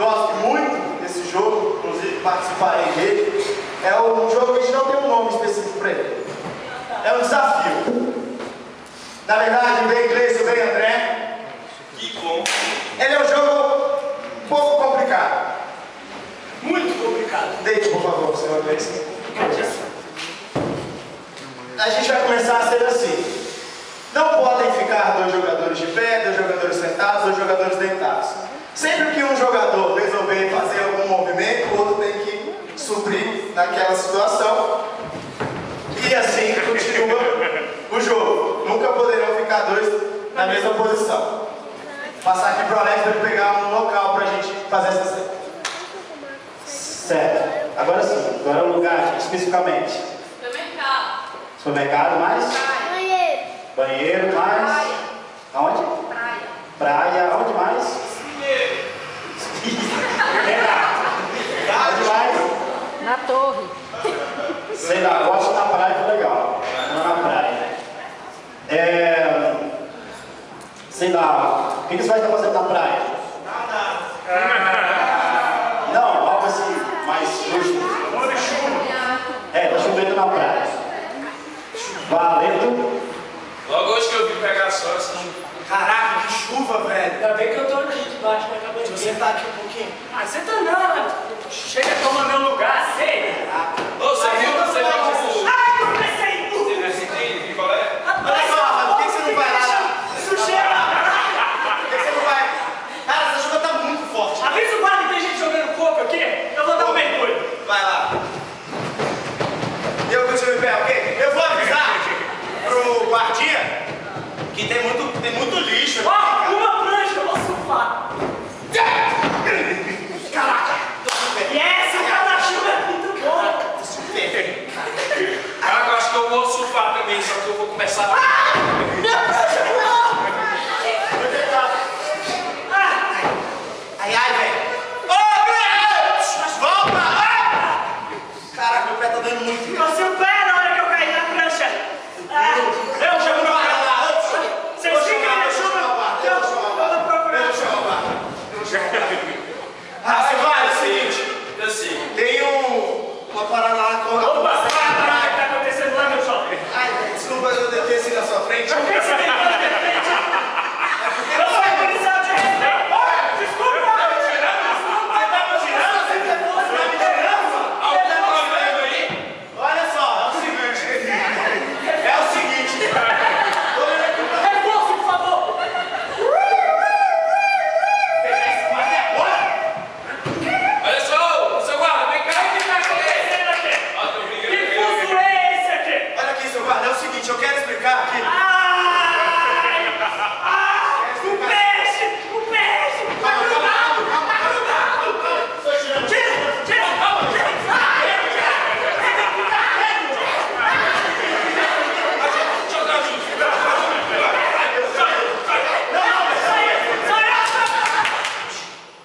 gosto muito desse jogo, inclusive participarei dele. É um jogo que a gente não tem um nome específico para ele. É um desafio. Na verdade, vem Gleison, vem André. Que bom. Ele é um jogo um pouco complicado. Muito complicado. Deite, por favor, senhor Gleison. A gente vai começar a ser assim. Não podem ficar 2 jogadores de pé, 2 jogadores sentados, 2 jogadores deitados. Sempre que um jogador resolver fazer algum movimento, o outro tem que suprir naquela situação. E assim continua o jogo. Nunca poderão ficar 2 na mesma posição. Passar aqui para o Alex para ele pegar um local para a gente fazer essa série. Certo. Agora sim. Agora o lugar especificamente. Supermercado. Supermercado, mais? Banheiro. Banheiro, mais? Praia. Aonde? Praia. Praia, aonde mais? Aonde mais? Na torre. Sei lá, gosto na praia, que legal. Não na praia. Sei lá, o que você vai estar fazendo na praia? Não, algo assim, mais justo. Tá chovendo na praia. Valendo. Logo hoje que eu vim pegar a senhora, Caraca, que chuva, velho. Ainda bem que eu tô aqui debaixo da cabeça. Deixa eu sentar aqui um pouquinho. Ah, senta não. Chega, toma meu lugar, sei. Ô, você viu? Você viu? Ai, eu pensei. Você viu esse aqui? Qual é? Olha só, Rafa, por que você não vai lá? Sujeira. Por que você não vai? Cara, essa chuva tá muito forte. Avisa o guarda que tem gente jogando coco aqui. Eu vou dar um mergulho. Vai lá. Eu continuo em pé, ok? Eu vou avisar pro guardinha que tem muito lixo aqui. Ó, uma prancha, eu vou surfar. Caraca, tô super. E essa guarda-chuva é muito boa. Tô super. Caraca, eu acho que eu vou surfar também, só que eu vou começar a... Minha prancha voou. Vou tentar. Ai, velho. Ô, velho! Volta! Caraca, meu pé tá dando muito. Eu se o pé na hora que eu caí na prancha. Eu chamo meu pé. Vocês ficam aí na chuva? Eu vou procurar. Você vai, é o seguinte. Eu sei. Tem uma parada lá com a... Opa, o que tá acontecendo lá, meu jovem? Ai, desculpa eu ter assim na sua frente. Por que você tem que de frente? Eu sou policial de respeito. Desculpa! Você tá me tirando? Você tá me tirando? Algum problema aí? Olha só, é o seguinte. Reforço, por favor! Pegar esse guarda agora. Olha só, seu guarda, vem O cá. que tá acontecendo aqui? Ó, tô Que brigando. curso é esse aqui? Olha aqui, seu guarda, é o seguinte, eu quero explicar aqui. Ai! O peixe! O peixe! Tá grudado! Tá grudado! Tô tirando. Tira! Tira! Deixa eu dar ajuda.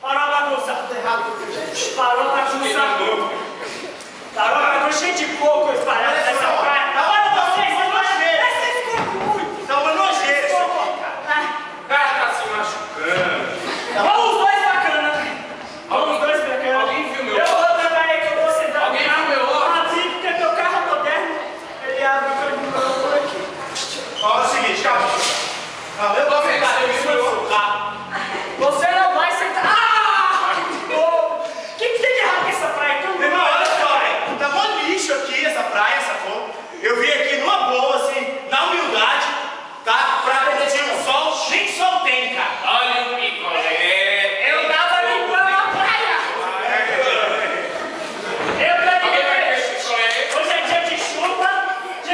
Parou a bagunça! Parou a bagunça! Parou a bagunça cheia de coco espalhado nessa praia! Olha vocês! Vocês comem muito! Dá uma nojeira isso aqui. Tá se machucando. Vamos os dois bacana! Vamos os dois bacana! Alguém viu meu Eu óculos? vou trabalhar aí que eu vou sentar no Alguém carro. viu meu óculos? Ah, sim, porque meu carro é moderno. Ele abre o caminho por aqui. Ó, é o seguinte, calma. Calma, eu vou ficar Você aqui viu meu óculos? Você não vai sentar. Ah! O que tem de errado com essa praia? Todo mundo Irmão, olha vai. só, velho. Tá mó lixo aqui, essa praia, sacou? Eu vim aqui numa boa, assim, na humildade, tá? Pra curtir um sol, nem sol tem, cara. Olha o picolé. Eu tava limpando a praia. Eu Alguém vai também. querer esse picolé? Hoje é dia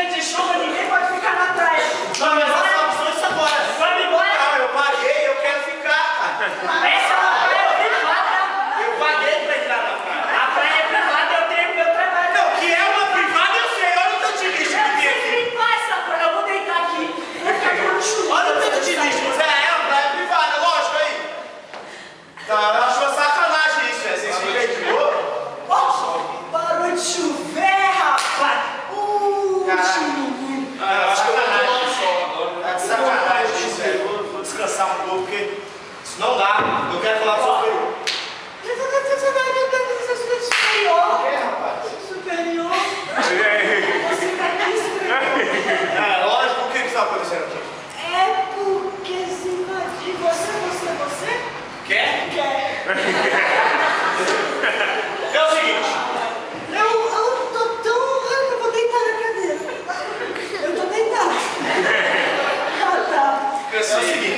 de chuva, ninguém pode ficar na praia. Não, mas essa opção é isso agora. Vamos embora. Não, eu paguei, eu quero ficar, cara. Essa é uma praia privada. Eu paguei pra entrar na praia. A praia é privada, eu tenho meu trabalho. Não, que é uma privada, eu sei. Olha o tanto de lixo que tem aqui. Limpar essa praia, eu vou deitar aqui. Vou ficar com chuva. Olha o tanto de lixo. Mas é uma praia privada, lógico aí. Tá, eu acho uma sacanagem isso, né? Vocês ficam aí de boa. Parou de chover, rapaz. Caralho. Eu acho que eu vou tomar um sol agora. Tá de sacanagem isso, velho. Vou descansar um pouco, porque isso não dá. Eu quero falar sobre. superior. É, rapaz. Superior. Você tá me estranhando. É, lógico, o que está acontecendo aqui? É porque se invadir você. Quer? Quer. É o seguinte. Eu tô tão... Eu vou deitar na cadeira. Eu tô deitada. Ah, tá. É o seguinte.